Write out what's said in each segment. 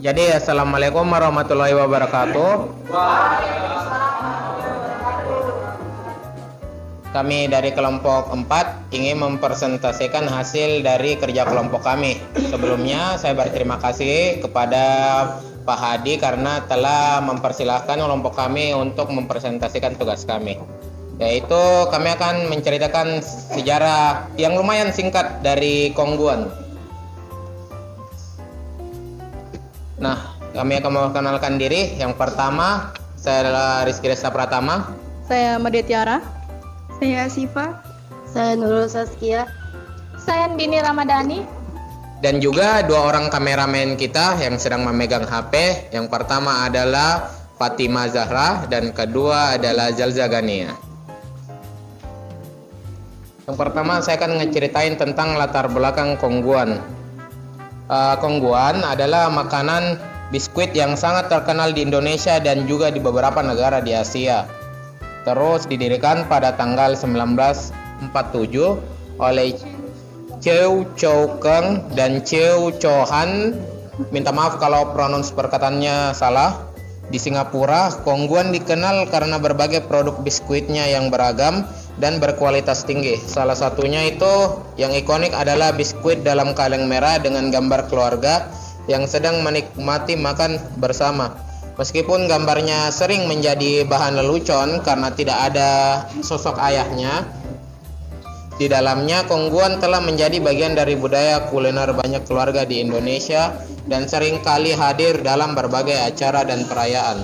Jadi assalamualaikum warahmatullahi wabarakatuh. Kami dari kelompok 4 ingin mempresentasikan hasil dari kerja kelompok kami. Sebelumnya saya berterima kasih kepada Pak Hadi karena telah mempersilahkan kelompok kami untuk mempresentasikan tugas kami. Yaitu kami akan menceritakan sejarah yang lumayan singkat dari Kongguan. Nah, kami akan memperkenalkan diri. Yang pertama, saya adalah Rizky Desa Pratama. Saya Madia Tiara. Saya Siva. Saya Nurul Saskia. Saya Dini Ramadhani. Dan juga dua orang kameramen kita yang sedang memegang HP. Yang pertama adalah Fatima Zahra dan kedua adalah Zalza Gania. Yang pertama saya akan ngeceritain tentang latar belakang Kongguan. Kongguan adalah makanan biskuit yang sangat terkenal di Indonesia dan juga di beberapa negara di Asia. Terus didirikan pada tanggal 1947 oleh Chew Chow Keng dan Chew Chow Han. Minta maaf kalau pronouns perkataannya salah. Di Singapura, Kongguan dikenal karena berbagai produk biskuitnya yang beragam dan berkualitas tinggi. Salah satunya itu yang ikonik adalah biskuit dalam kaleng merah dengan gambar keluarga yang sedang menikmati makan bersama. Meskipun gambarnya sering menjadi bahan lelucon karena tidak ada sosok ayahnya, di dalamnya Kongguan telah menjadi bagian dari budaya kuliner banyak keluarga di Indonesia dan sering kali hadir dalam berbagai acara dan perayaan.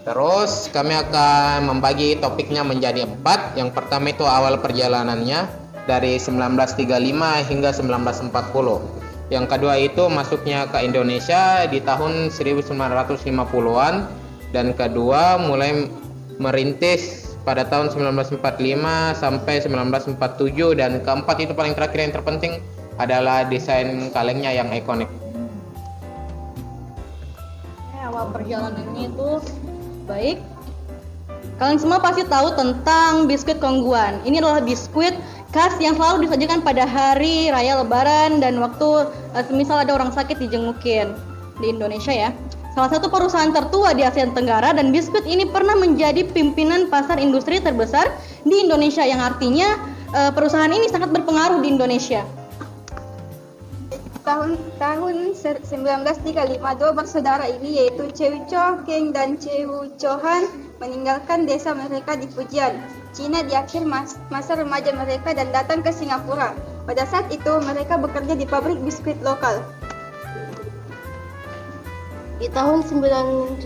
Terus kami akan membagi topiknya menjadi 4. Yang pertama itu awal perjalanannya dari 1935 hingga 1940. Yang kedua itu masuknya ke Indonesia di tahun 1950-an, dan kedua mulai merintis pada tahun 1945 sampai 1947, dan keempat itu paling terakhir yang terpenting adalah desain kalengnya yang ikonik. Awal perjalanannya itu baik. Kalian semua pasti tahu tentang biskuit Kongguan. Ini adalah biskuit khas yang selalu disajikan pada hari raya Lebaran dan waktu semisal ada orang sakit dijengukin di Indonesia ya. Salah satu perusahaan tertua di Asia Tenggara, dan biskuit ini pernah menjadi pimpinan pasar industri terbesar di Indonesia, yang artinya perusahaan ini sangat berpengaruh di Indonesia. Tahun 1935, dua bersaudara ini yaitu Chew Chow Keng dan Chew Chow Han meninggalkan desa mereka di Fujian, Cina di akhir masa remaja mereka dan datang ke Singapura. Pada saat itu mereka bekerja di pabrik biskuit lokal. Di tahun 1940,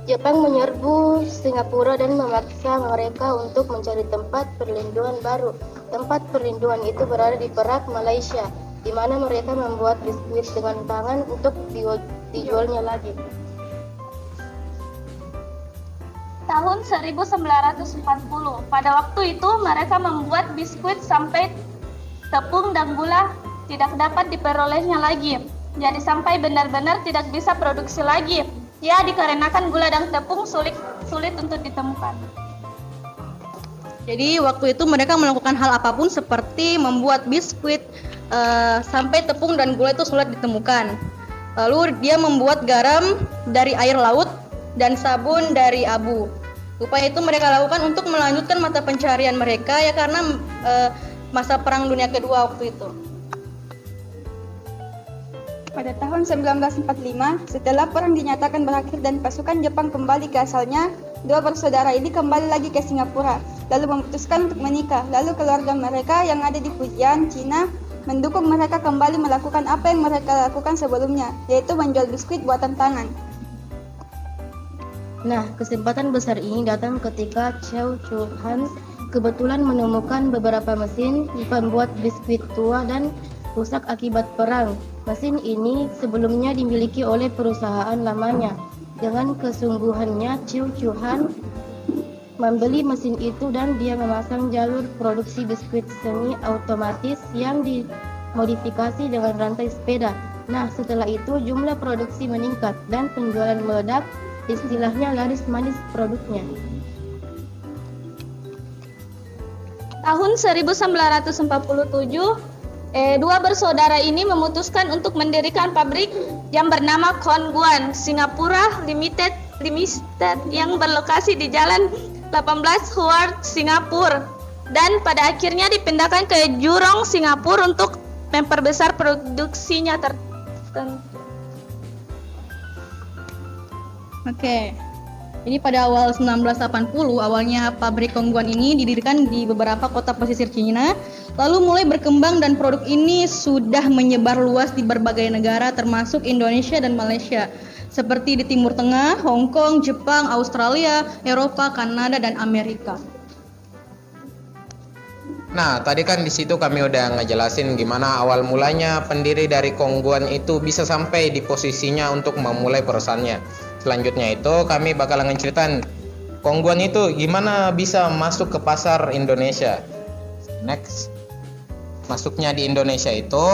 Jepang menyerbu Singapura dan memaksa mereka untuk mencari tempat perlindungan baru. Tempat perlindungan itu berada di Perak, Malaysia, di mana mereka membuat biskuit dengan tangan untuk dijualnya lagi. Tahun 1940, pada waktu itu mereka membuat biskuit sampai tepung dan gula tidak dapat diperolehnya lagi. Jadi sampai benar-benar tidak bisa produksi lagi. Ya, dikarenakan gula dan tepung sulit untuk ditemukan. Jadi waktu itu mereka melakukan hal apapun seperti membuat biskuit sampai tepung dan gula itu sulit ditemukan. Lalu dia membuat garam dari air laut dan sabun dari abu. Upaya itu mereka lakukan untuk melanjutkan mata pencarian mereka ya, karena masa Perang Dunia Kedua waktu itu. Pada tahun 1945, setelah perang dinyatakan berakhir dan pasukan Jepang kembali ke asalnya, dua bersaudara ini kembali lagi ke Singapura, lalu memutuskan untuk menikah. Lalu keluarga mereka yang ada di Fujian, Cina, mendukung mereka kembali melakukan apa yang mereka lakukan sebelumnya, yaitu menjual biskuit buatan tangan. Nah, kesempatan besar ini datang ketika Chew Chow Han kebetulan menemukan beberapa mesin pembuat biskuit tua dan rusak akibat perang. Mesin ini sebelumnya dimiliki oleh perusahaan lamanya. Dengan kesungguhannya, Chew Chow Han membeli mesin itu dan dia memasang jalur produksi biskuit semi otomatis yang dimodifikasi dengan rantai sepeda. Nah, setelah itu jumlah produksi meningkat dan penjualan meledak, istilahnya laris manis produknya. Tahun 1947, Dua bersaudara ini memutuskan untuk mendirikan pabrik yang bernama Kongguan Singapura Limited yang berlokasi di Jalan 18 Howard, Singapura, dan pada akhirnya dipindahkan ke Jurong, Singapura untuk memperbesar produksinya tertentu. Oke. Jadi pada awal 1980, awalnya pabrik Kongguan ini didirikan di beberapa kota pesisir Cina, lalu mulai berkembang dan produk ini sudah menyebar luas di berbagai negara termasuk Indonesia dan Malaysia, seperti di Timur Tengah, Hong Kong, Jepang, Australia, Eropa, Kanada, dan Amerika. Nah, tadi kan di situ kami udah ngejelasin gimana awal mulanya pendiri dari Kongguan itu bisa sampai di posisinya untuk memulai perusahaannya. Selanjutnya itu kami bakalan ngeceritain Kongguan itu gimana bisa masuk ke pasar Indonesia. Next. Masuknya di Indonesia itu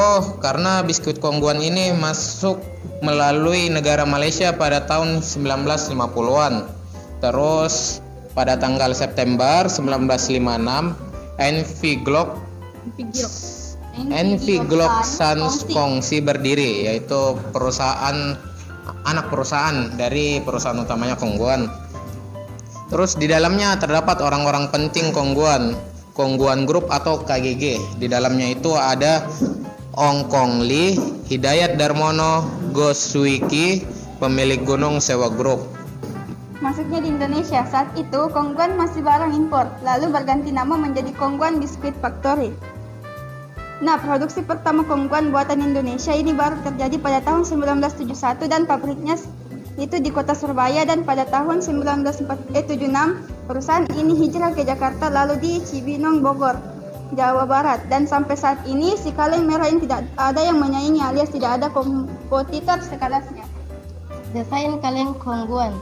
karena biskuit Kongguan ini masuk melalui negara Malaysia pada tahun 1950-an. Terus pada tanggal September 1956 NV Glock Sans Kongsi berdiri, yaitu anak perusahaan dari perusahaan utamanya Kongguan. Terus di dalamnya terdapat orang-orang penting Kongguan Group atau KGG. Di dalamnya itu ada Ong Kong Lee, Hidayat Darmono, Go Suiki, pemilik Gunung Sewa Group. Masuknya di Indonesia, saat itu Kongguan masih barang impor, lalu berganti nama menjadi Kongguan Biskuit Factory. Nah, produksi pertama Kongguan buatan Indonesia ini baru terjadi pada tahun 1971 dan pabriknya itu di kota Surabaya, dan pada tahun 1976 perusahaan ini hijrah ke Jakarta lalu di Cibinong, Bogor, Jawa Barat, dan sampai saat ini si kaleng merah ini tidak ada yang menyaingi alias tidak ada kompetitor sekelasnya. Desain kaleng Kongguan.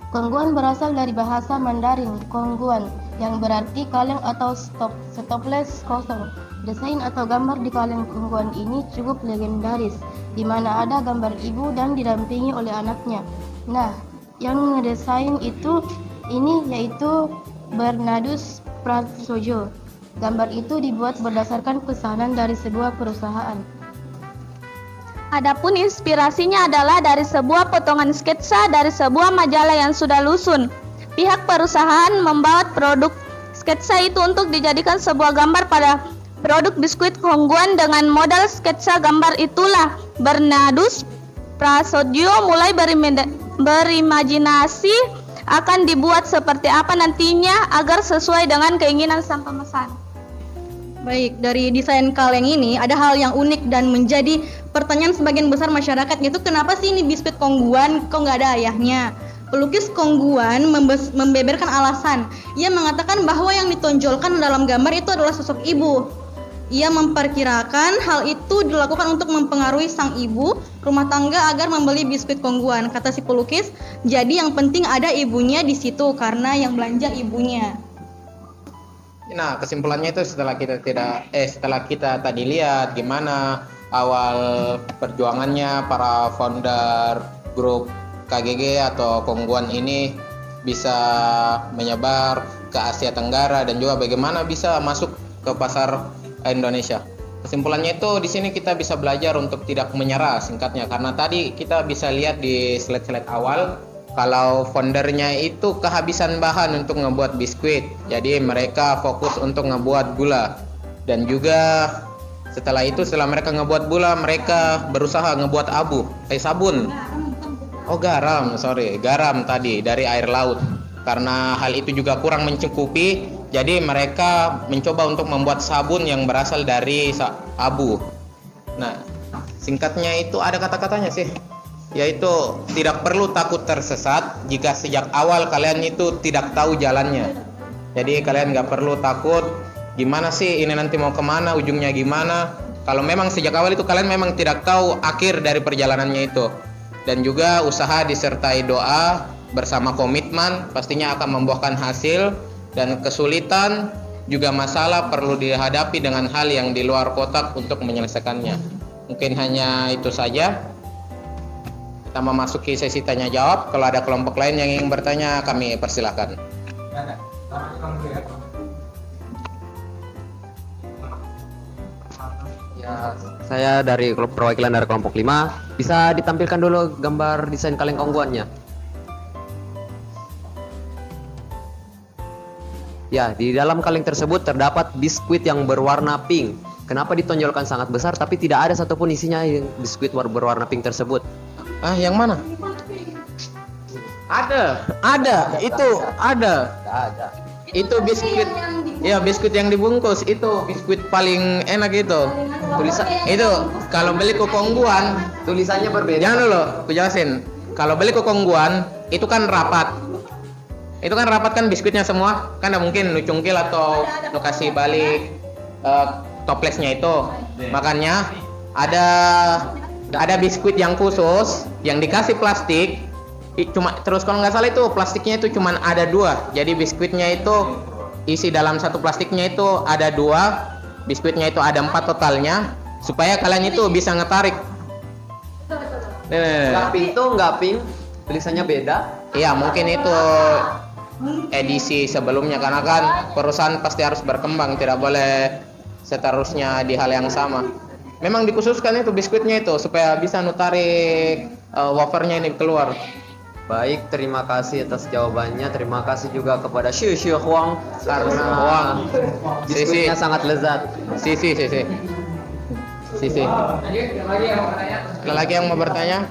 Kongguan berasal dari bahasa Mandarin Kongguan yang berarti kaleng atau stopless kosong. Desain atau gambar di kaleng Kongguan ini cukup legendaris, di mana ada gambar ibu dan didampingi oleh anaknya. Nah, yang ngedesain ini yaitu Bernardus Prasojo. Gambar itu dibuat berdasarkan pesanan dari sebuah perusahaan. Adapun inspirasinya adalah dari sebuah potongan sketsa dari sebuah majalah yang sudah lusun. Pihak perusahaan membawa produk sketsa itu untuk dijadikan sebuah gambar pada produk biskuit Kongguan. Dengan modal sketsa gambar itulah Bernardus Prasojo mulai berimajinasi akan dibuat seperti apa nantinya agar sesuai dengan keinginan sang pemesan. Baik, dari desain kaleng ini ada hal yang unik dan menjadi pertanyaan sebagian besar masyarakat, yaitu kenapa sih ini biskuit Kongguan kok nggak ada ayahnya? Pelukis Kongguan membeberkan alasan. Ia mengatakan bahwa yang ditonjolkan dalam gambar itu adalah sosok ibu. Ia memperkirakan hal itu dilakukan untuk mempengaruhi sang ibu rumah tangga agar membeli biskuit Kongguan. Kata si pelukis, jadi yang penting ada ibunya di situ karena yang belanja ibunya. Nah, kesimpulannya itu setelah kita tadi lihat gimana awal perjuangannya para founder grup KGG atau Kongguan ini bisa menyebar ke Asia Tenggara dan juga bagaimana bisa masuk ke pasar Indonesia. Kesimpulannya itu di sini kita bisa belajar untuk tidak menyerah singkatnya, karena tadi kita bisa lihat di slide-slide awal kalau foundernya itu kehabisan bahan untuk ngebuat biskuit, jadi mereka fokus untuk ngebuat gula. Dan juga setelah mereka ngebuat gula, mereka berusaha ngebuat sabun. Garam tadi dari air laut. Karena hal itu juga kurang mencukupi, jadi mereka mencoba untuk membuat sabun yang berasal dari abu. Nah, singkatnya itu ada kata-katanya sih, yaitu tidak perlu takut tersesat jika sejak awal kalian itu tidak tahu jalannya. Jadi kalian nggak perlu takut gimana sih ini nanti mau kemana, ujungnya gimana. Kalau memang sejak awal itu kalian memang tidak tahu akhir dari perjalanannya itu. Dan juga usaha disertai doa bersama komitmen pastinya akan membuahkan hasil. Dan kesulitan juga masalah perlu dihadapi dengan hal yang di luar kotak untuk menyelesaikannya. Mungkin hanya itu saja. Kita memasuki sesi tanya jawab. Kalau ada kelompok lain yang ingin bertanya, kami persilahkan. Saya dari perwakilan dari kelompok 5. Bisa ditampilkan dulu gambar desain kaleng kongguannya? Ya, di dalam kaleng tersebut terdapat biskuit yang berwarna pink. Kenapa ditonjolkan sangat besar tapi tidak ada satupun isinya yang biskuit berwarna pink tersebut? Ah, yang mana? Ada, itu ada. Itu biskuit, ya biskuit yang dibungkus itu biskuit paling enak itu. Itu kalau beli ke Kongguan, Tulisannya berbeda. jangan dulu, aku jelasin. Kalau beli ke Kongguan itu kan rapat. Itu kan rapat kan biskuitnya semua, kan tidak mungkin lu cungkil atau lu kasih balik toplesnya itu. Makanya ada biskuit yang khusus yang dikasih plastik. Cuma terus kalau nggak salah itu plastiknya itu cuma ada 2. Jadi biskuitnya itu isi dalam satu plastiknya itu ada 2. Biskuitnya itu ada 4 totalnya supaya kalian itu bisa ngetarik. Nggak pink tuh nggak pink, tulisannya beda. Iya, mungkin itu edisi sebelumnya karena kan perusahaan pasti harus berkembang, tidak boleh seterusnya di hal yang sama. Memang dikhususkan itu biskuitnya itu supaya bisa nutarik wafernya ini keluar. Baik, terima kasih atas jawabannya. Terima kasih juga kepada Xu Huang karena biskuitnya sangat lezat. Sisi. Ada lagi yang mau bertanya?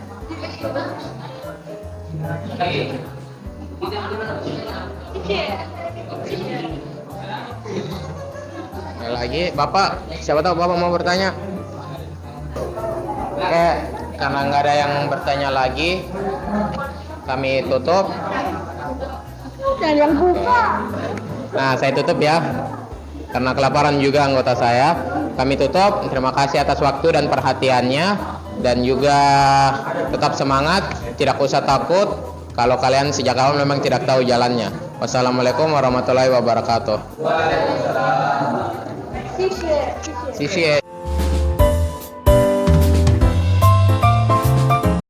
Ada lagi, Bapak? Siapa tahu Bapak mau bertanya? Oke, karena nggak ada yang bertanya lagi, kami tutup. Nah, saya tutup ya. Karena kelaparan juga anggota saya. Kami tutup. Terima kasih atas waktu dan perhatiannya. Dan juga tetap semangat. Tidak usah takut. Kalau kalian sejak awal memang tidak tahu jalannya. Wassalamualaikum warahmatullahi wabarakatuh. Sisi.